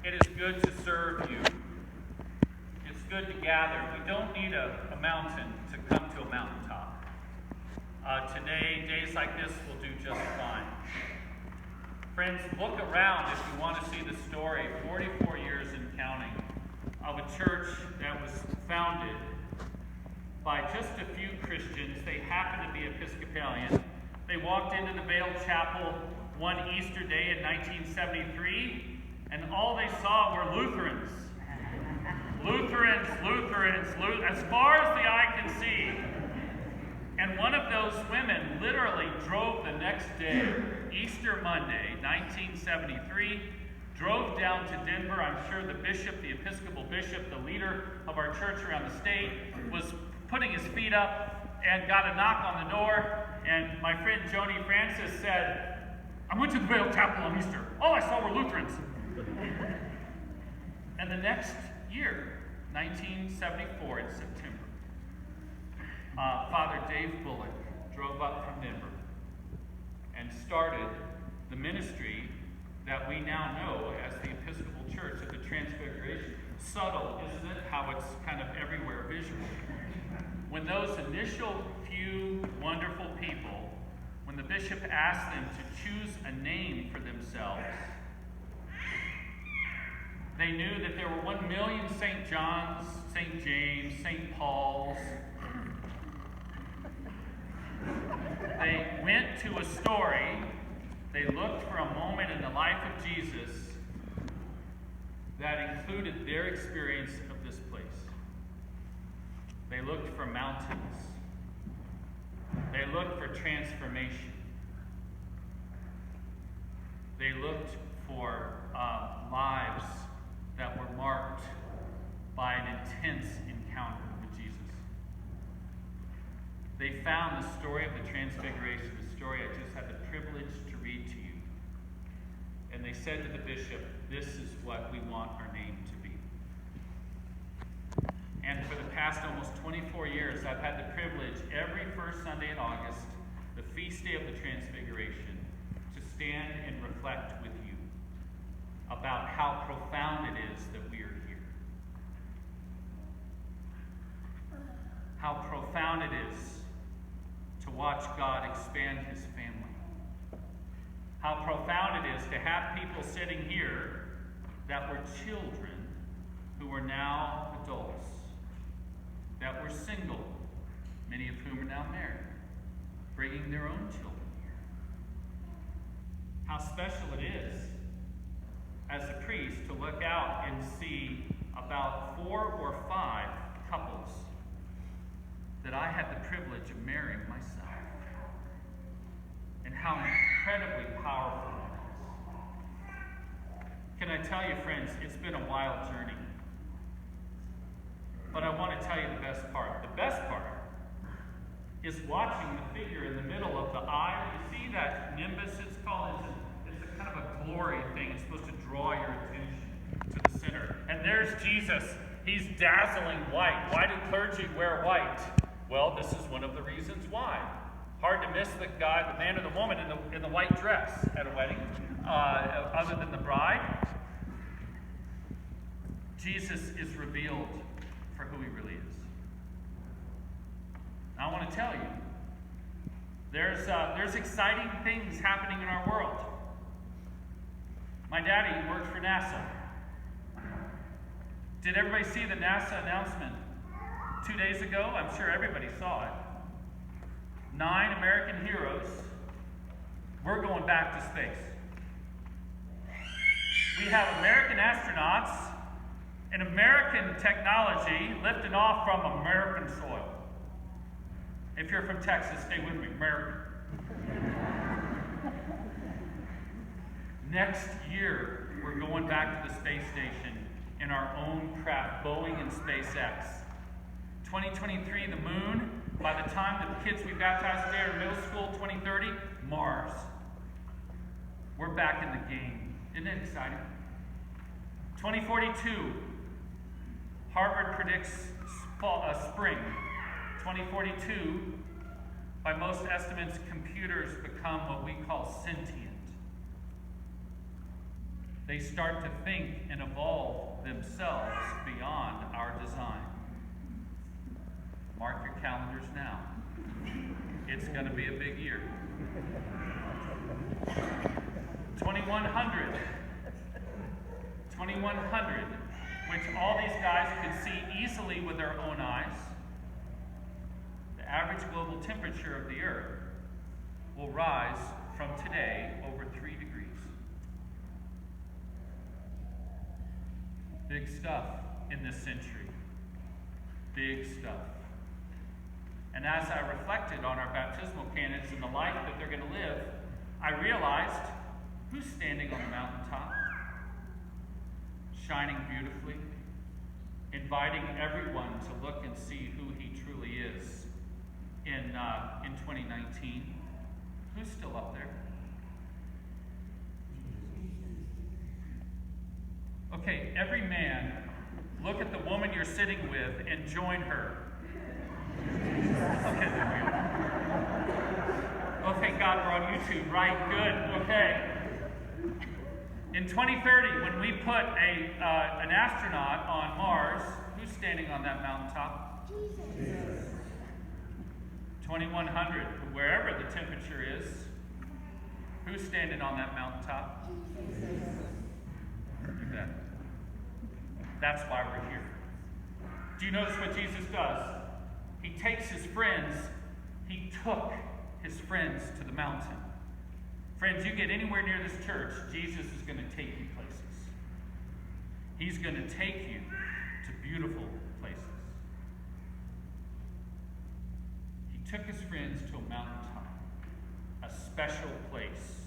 It is good to serve you. It's good to gather. We don't need a mountain to come to a mountaintop. Today, days like this will do just fine. Friends, look around if you want to see the story, 44 years and counting, of a church that was founded by just a few Christians. They happened to be Episcopalian. They walked into the Vail Chapel one Easter day in 1973, and all they saw were Lutherans. Lutherans, as far as the eye can see. And one of those women literally drove the next day, Easter Monday, 1973, drove down to Denver. I'm sure the bishop, the Episcopal bishop, the leader of our church around the state, was putting his feet up and got a knock on the door. And my friend Joni Francis said, "I went to the Vail Chapel on Easter. All I saw were Lutherans." And the next year, 1974 in September, Father Dave Bullock drove up from Denver and started the ministry that we now know as the Episcopal Church of the Transfiguration. Subtle, isn't it? How it's kind of everywhere visual. When those initial few wonderful people, when the bishop asked them to choose a name for themselves, they knew that there were 1 million St. John's, St. James, St. Paul's. They went to a story. They looked for a moment in the life of Jesus that included their experience of this place. They looked for mountains. They looked for transformation. They looked for lives that were marked by an intense encounter with Jesus. They found the story of the Transfiguration, the story I just had the privilege to read to you. And they said to the bishop, "This is what we want our name to be." And for the past almost 24 years, I've had the privilege every first Sunday in August, the feast day of the Transfiguration, to stand and reflect with you about how profound it is that we are here. How profound it is to watch God expand his family. How profound it is to have people sitting here that were children who are now adults, that were single, many of whom are now married, bringing their own children here. How special it is as a priest to look out and see about 4 or 5 couples that I had the privilege of marrying myself. And how incredibly powerful that is. Can I tell you, friends, it's been a wild journey. But I want to tell you the best part. The best part is watching the figure in the middle of the aisle. You see that nimbus, it's called? It's a kind of a glory thing. It's supposed to draw your attention to the center. And there's Jesus. He's dazzling white. Why do clergy wear white? Well, this is one of the reasons why. Hard to miss the guy, the man or the woman in the white dress at a wedding, other than the bride. Jesus is revealed for who he really is. I want to tell you, there's exciting things happening in our world. My daddy worked for NASA. Did everybody see the NASA announcement 2 days ago? I'm sure everybody saw it. 9 American heroes. We're going back to space. We have American astronauts and American technology lifting off from American soil. If you're from Texas, stay with me. American. Next year, we're going back to the space station in our own craft, Boeing and SpaceX. 2023, the moon. By the time the kids we baptized today are in middle school, 2030, Mars. We're back in the game. Isn't it exciting? 2042, Harvard predicts spring. 2042, by most estimates, computers become what we call sentient. They start to think and evolve themselves beyond our design. Mark your calendars now. It's going to be a big year. 2100. 2100, which all these guys could see easily with their own eyes. The average global temperature of the Earth will rise from today over 3 degrees. Big stuff in this century. Big stuff. And as I reflected on our baptismal candidates and the life that they're going to live, I realized who's standing on the mountaintop, shining beautifully, inviting everyone to look and see who he truly is in 2019. Who's still up there? Okay, every man, look at the woman you're sitting with and join her. Okay, there we go. Okay, God, we're on YouTube, right? Good, okay. In 2030, when we put an astronaut on Mars, who's standing on that mountaintop? Jesus. 2100, wherever the temperature is, who's standing on that mountaintop? Jesus. Look at that. That's why we're here. Do you notice what Jesus does? He takes his friends, he took his friends to the mountain. Friends, you get anywhere near this church, Jesus is going to take you places. He's going to take you to beautiful places. He took his friends to a mountaintop, a special place.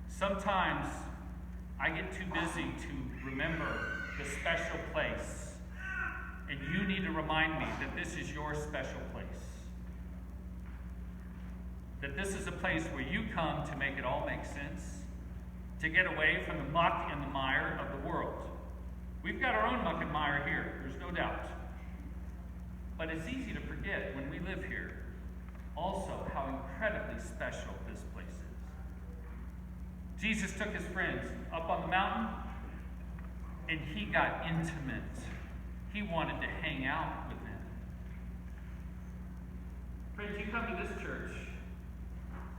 Sometimes I get too busy to remember the special place. And you need to remind me that this is your special place. That this is a place where you come to make it all make sense, to get away from the muck and the mire of the world. We've got our own muck and mire here, there's no doubt. But it's easy to forget when we live here also how incredibly special this place is. Jesus took his friends up on the mountain and he got intimate. He wanted to hang out with them. Friends, you come to this church,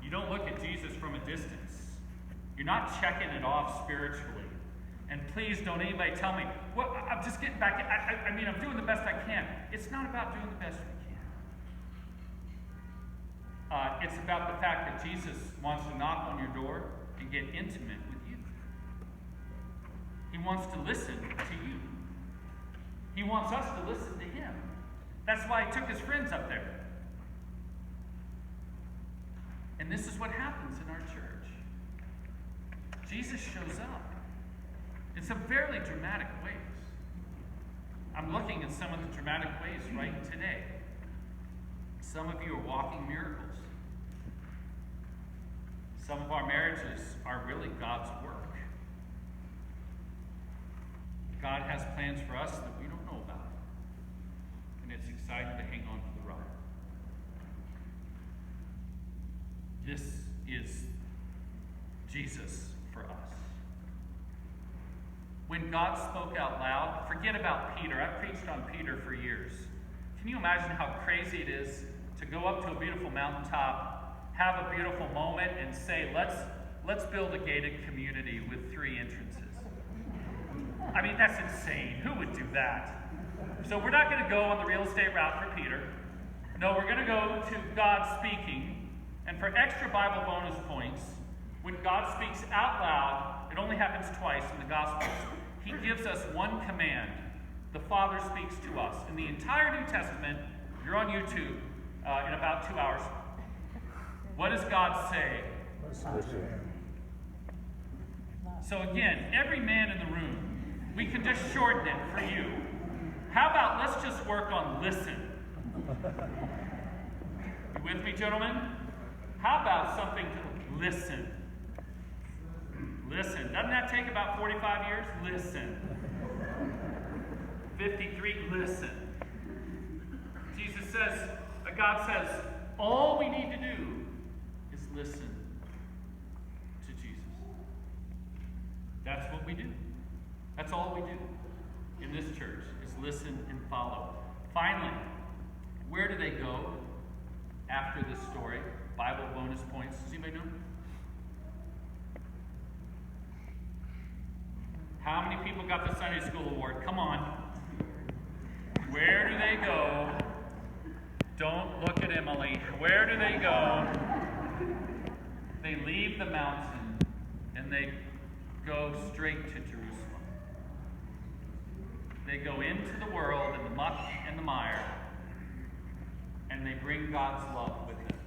you don't look at Jesus from a distance. You're not checking it off spiritually. And please don't anybody tell me, well, I'm just getting back. I mean, I'm doing the best I can. It's not about doing the best we can. It's about the fact that Jesus wants to knock on your door and get intimate with you. He wants to listen to you. He wants us to listen to him. That's why he took his friends up there. And this is what happens in our church. Jesus shows up in some fairly dramatic ways. I'm looking at some of the dramatic ways right today. Some of you are walking miracles. Some of our marriages are really God's work. God has plans for us that we don't know about. And it's exciting to hang on to the ride. This is Jesus for us. When God spoke out loud, forget about Peter. I've preached on Peter for years. Can you imagine how crazy it is to go up to a beautiful mountaintop, have a beautiful moment, and say, let's build a gated community with 3 entrances? I mean, that's insane. Who would do that? So we're not going to go on the real estate route for Peter. No, we're going to go to God speaking. And for extra Bible bonus points, when God speaks out loud, it only happens twice in the Gospels. He gives us one command. The Father speaks to us. In the entire New Testament, you're on YouTube in about 2 hours. What does God say? Listen. So again, every man in the room, we can just shorten it for you. How about let's just work on listen? You with me, gentlemen? How about something to listen? Listen. Doesn't that take about 45 years? Listen. 53, listen. Jesus says, God says, all we need to do is listen to Jesus. That's what we do. That's all we do in this church, is listen and follow. Finally, where do they go after this story? Bible bonus points. Does anybody know? How many people got the Sunday school award? Come on. Where do they go? Don't look at Emily. Where do they go? They leave the mountain and they go straight to Jerusalem. They go into the world in the muck and the mire, and they bring God's love with them.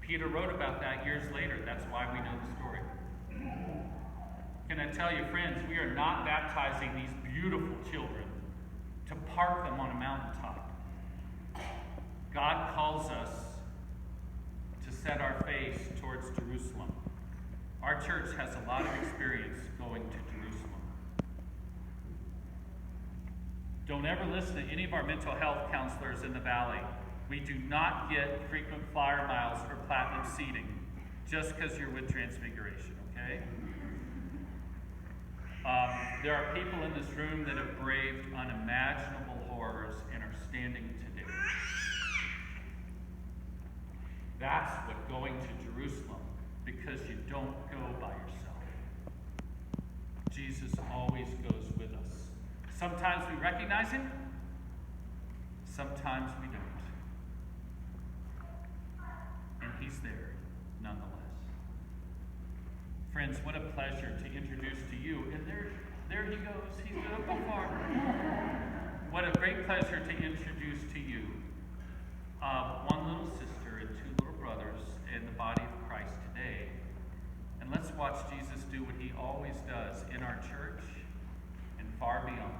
Peter wrote about that years later. That's why we know the story. Can I tell you, friends, we are not baptizing these beautiful children to park them on a mountaintop. God calls us to set our face towards Jerusalem. Our church has a lot of experience going to Jerusalem. Don't ever listen to any of our mental health counselors in the valley. We do not get frequent flyer miles or platinum seating just because you're with Transfiguration, okay? There are people in this room that have braved unimaginable horrors and are standing today. That's what going to Jerusalem, because you don't go by yourself. Jesus always goes with us. Sometimes we recognize him, sometimes we don't. And he's there nonetheless. Friends, what a pleasure to introduce to you, and there he goes, he's up far. What a great pleasure to introduce to you one little sister and two little brothers in the body of Christ today. And let's watch Jesus do what he always does in our church and far beyond.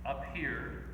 Up here